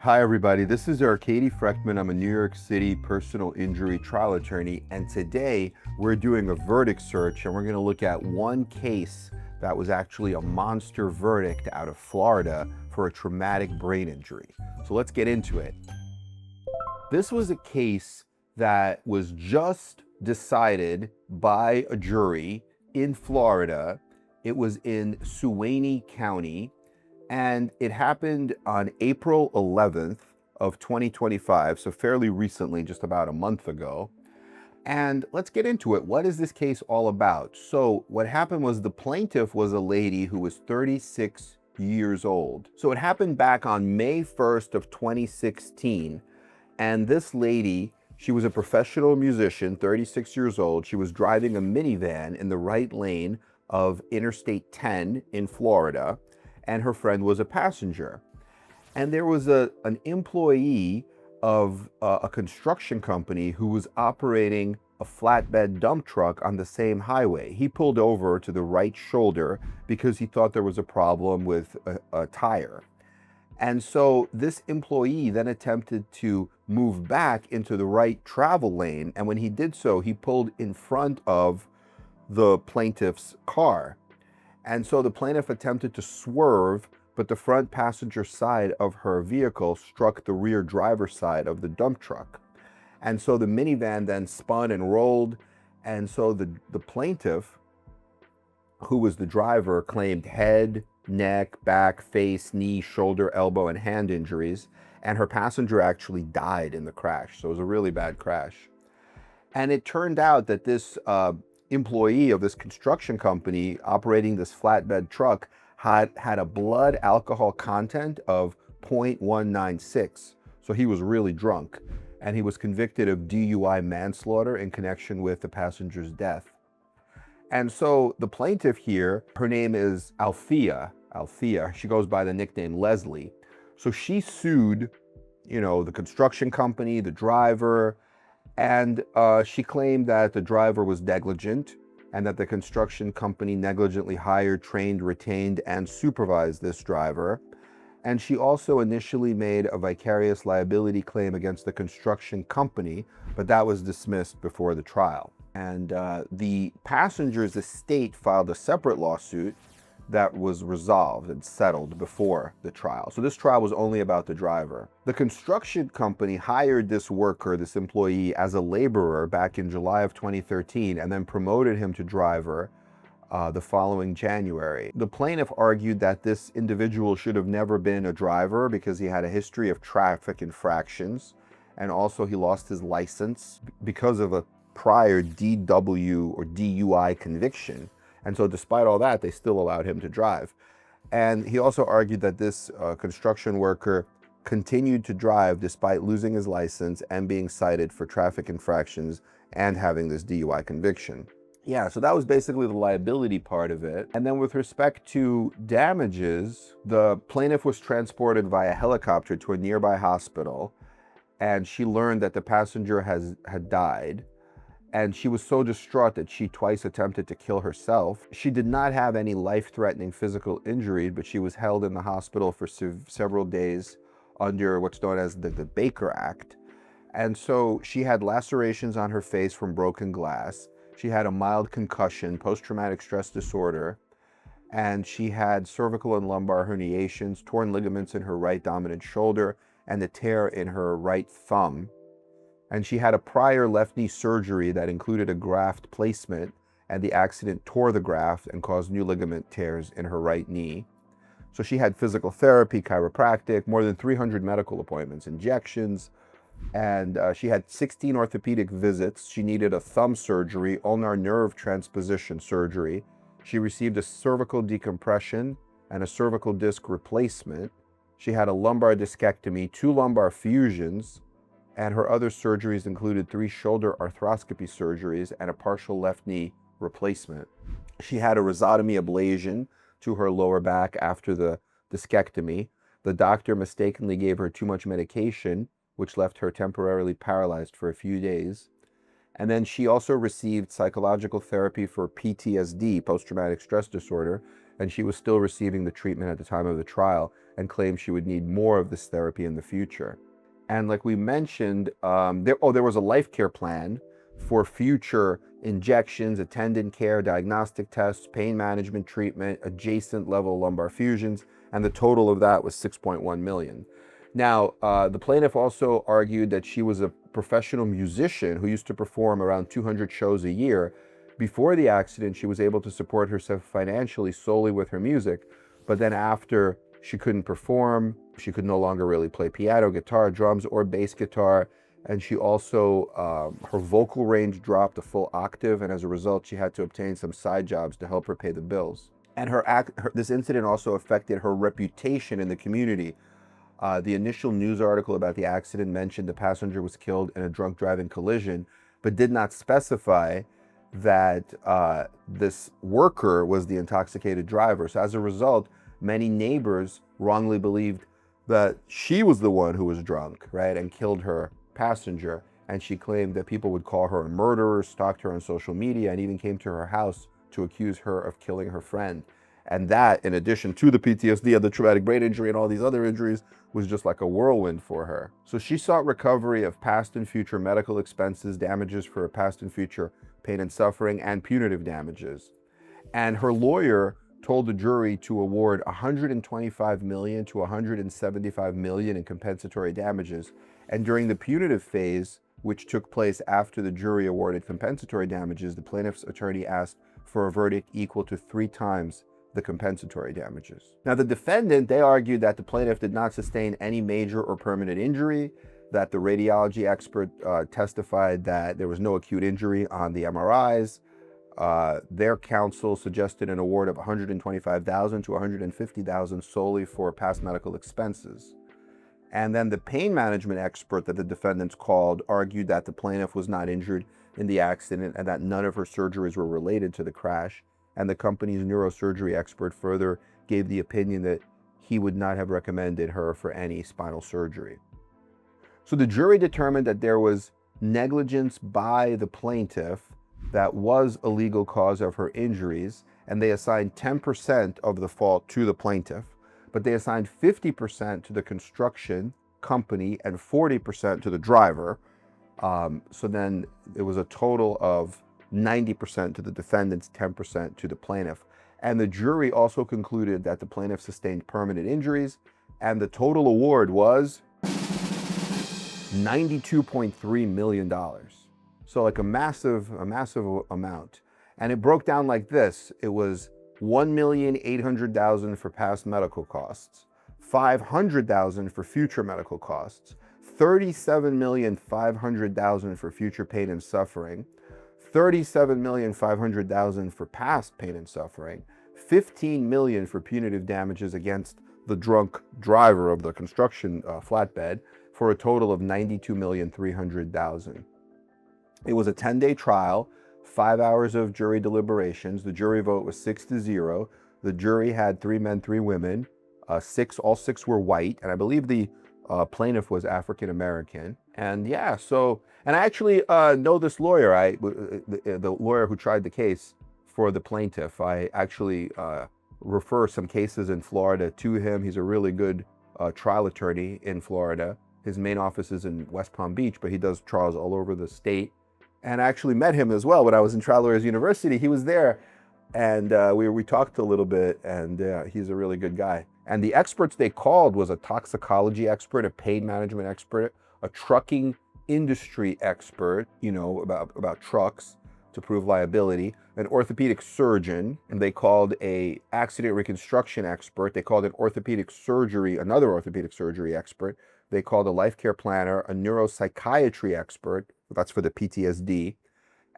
Hi everybody, this is Arkady Frekhtman. I'm a New York City personal injury trial attorney, and today we're doing a verdict search and we're going to look at one case that was actually a monster verdict out of Florida for a traumatic brain injury. So let's get into it. This was a case that was just decided by a jury in Florida. It was in Suwannee County. And it happened on April 11th of 2025, so fairly recently, just about a month ago. And let's get into it. What is this case all about? So what happened was the plaintiff was a lady who was 36 years old. So it happened back on May 1st of 2016. And this lady, she was a professional musician, 36 years old. She was driving a minivan in the right lane of Interstate 10 in Florida, and her friend was a passenger. And there was an employee of a construction company who was operating a flatbed dump truck on the same highway. He pulled over to the right shoulder because he thought there was a problem with a tire. And so this employee then attempted to move back into the right travel lane. And when he did so, he pulled in front of the plaintiff's car. And so the plaintiff attempted to swerve, but the front passenger side of her vehicle struck the rear driver's side of the dump truck. And so the minivan then spun and rolled. And so the plaintiff, who was the driver, claimed head, neck, back, face, knee, shoulder, elbow, and hand injuries. And her passenger actually died in the crash. So it was a really bad crash. And it turned out that this employee of this construction company operating this flatbed truck had a blood alcohol content of 0.196. So he was really drunk, and he was convicted of DUI manslaughter in connection with the passenger's death. And so the plaintiff here, her name is Althea. She goes by the nickname Leslie. So she sued, the construction company, the driver, and she claimed that the driver was negligent and that the construction company negligently hired, trained, retained, and supervised this driver. And she also initially made a vicarious liability claim against the construction company, but that was dismissed before the trial. And the passenger's estate filed a separate lawsuit that was resolved and settled before the trial. So this trial was only about the driver. The construction company hired this worker, this employee, as a laborer back in July of 2013 and then promoted him to driver the following January. The plaintiff argued that this individual should have never been a driver because he had a history of traffic infractions, and also he lost his license because of a prior DW or DUI conviction. And so despite all that, they still allowed him to drive. And he also argued that this construction worker continued to drive despite losing his license and being cited for traffic infractions and having this DUI conviction. Yeah, so that was basically the liability part of it. And then with respect to damages, the plaintiff was transported via helicopter to a nearby hospital, and she learned that the passenger had died. And she was so distraught that she twice attempted to kill herself. She did not have any life-threatening physical injury, but she was held in the hospital for several days under what's known as the Baker Act. And so she had lacerations on her face from broken glass. She had a mild concussion, post-traumatic stress disorder, and she had cervical and lumbar herniations, torn ligaments in her right dominant shoulder, and a tear in her right thumb. And she had a prior left knee surgery that included a graft placement, and the accident tore the graft and caused new ligament tears in her right knee. So she had physical therapy, chiropractic, more than 300 medical appointments, injections, and she had 16 orthopedic visits. She needed a thumb surgery, ulnar nerve transposition surgery. She received a cervical decompression and a cervical disc replacement. She had a lumbar discectomy, 2 lumbar fusions, and her other surgeries included 3 shoulder arthroscopy surgeries and a partial left knee replacement. She had a rhizotomy ablation to her lower back after the discectomy. The doctor mistakenly gave her too much medication, which left her temporarily paralyzed for a few days. And then she also received psychological therapy for PTSD, post-traumatic stress disorder, and she was still receiving the treatment at the time of the trial and claimed she would need more of this therapy in the future. And like we mentioned, there was a life care plan for future injections, attendant care, diagnostic tests, pain management treatment, adjacent level lumbar fusions, and the total of that was 6.1 million. Now, the plaintiff also argued that she was a professional musician who used to perform around 200 shows a year. Before the accident, she was able to support herself financially solely with her music, but then after she couldn't perform, she could no longer really play piano, guitar, drums, or bass guitar, and she also, her vocal range dropped a full octave, and as a result, she had to obtain some side jobs to help her pay the bills. And this incident also affected her reputation in the community. The initial news article about the accident mentioned the passenger was killed in a drunk driving collision, but did not specify that this worker was the intoxicated driver. So as a result, many neighbors wrongly believed that she was the one who was drunk, right, and killed her passenger. And she claimed that people would call her a murderer, stalked her on social media, and even came to her house to accuse her of killing her friend. And that, in addition to the PTSD and the traumatic brain injury and all these other injuries, was just like a whirlwind for her. So she sought recovery of past and future medical expenses, damages for her past and future pain and suffering, and punitive damages. And her lawyer told the jury to award 125 million to 175 million in compensatory damages. And during the punitive phase, which took place after the jury awarded compensatory damages, the plaintiff's attorney asked for a verdict equal to 3 times the compensatory damages. Now, the defendant, they argued that the plaintiff did not sustain any major or permanent injury, that the radiology expert testified that there was no acute injury on the MRIs. Their counsel suggested an award of 125,000 to 150,000 solely for past medical expenses. And then the pain management expert that the defendants called argued that the plaintiff was not injured in the accident and that none of her surgeries were related to the crash. And the company's neurosurgery expert further gave the opinion that he would not have recommended her for any spinal surgery. So the jury determined that there was negligence by the plaintiff that was a legal cause of her injuries, and they assigned 10% of the fault to the plaintiff, but they assigned 50% to the construction company and 40% to the driver. So then it was a total of 90% to the defendants, 10% to the plaintiff. And the jury also concluded that the plaintiff sustained permanent injuries, and the total award was $92.3 million. So like a massive amount. And it broke down like this. It was $1,800,000 for past medical costs, $500,000 for future medical costs, $37,500,000 for future pain and suffering, $37,500,000 for past pain and suffering, $15 million for punitive damages against the drunk driver of the construction flatbed, for a total of $92,300,000. It was a 10-day trial, 5 hours of jury deliberations. The jury vote was 6-0. The jury had 3 men, 3 women. All 6 were white, and I believe the plaintiff was African American. And yeah, and I actually know this lawyer, the lawyer who tried the case for the plaintiff. I actually refer some cases in Florida to him. He's a really good trial attorney in Florida. His main office is in West Palm Beach, but he does trials all over the state. And I actually met him as well when I was in Trial Lawyers University. He was there, and we talked a little bit, and he's a really good guy. And the experts they called was a toxicology expert, a pain management expert, a trucking industry expert, about trucks to prove liability, an orthopedic surgeon, and they called a accident reconstruction expert. They called another orthopedic surgery expert. They called a life care planner, a neuropsychiatry expert, that's for the PTSD,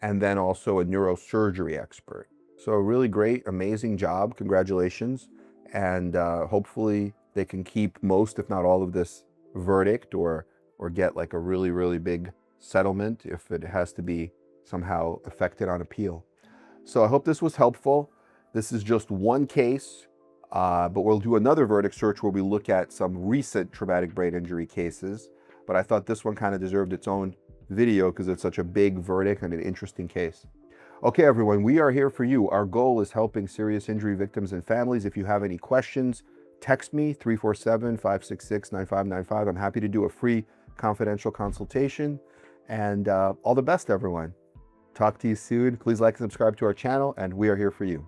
and then also a neurosurgery expert. So a really great, amazing job. Congratulations. And hopefully they can keep most, if not all of this verdict, or get like a really, really big settlement if it has to be somehow affected on appeal. So I hope this was helpful. This is just one case. But we'll do another verdict search where we look at some recent traumatic brain injury cases. But I thought this one kind of deserved its own video because it's such a big verdict and an interesting case. Okay, everyone, we are here for you. Our goal is helping serious injury victims and families. If you have any questions, text me 347-566-9595. I'm happy to do a free confidential consultation. And all the best, everyone. Talk to you soon. Please like and subscribe to our channel, and we are here for you.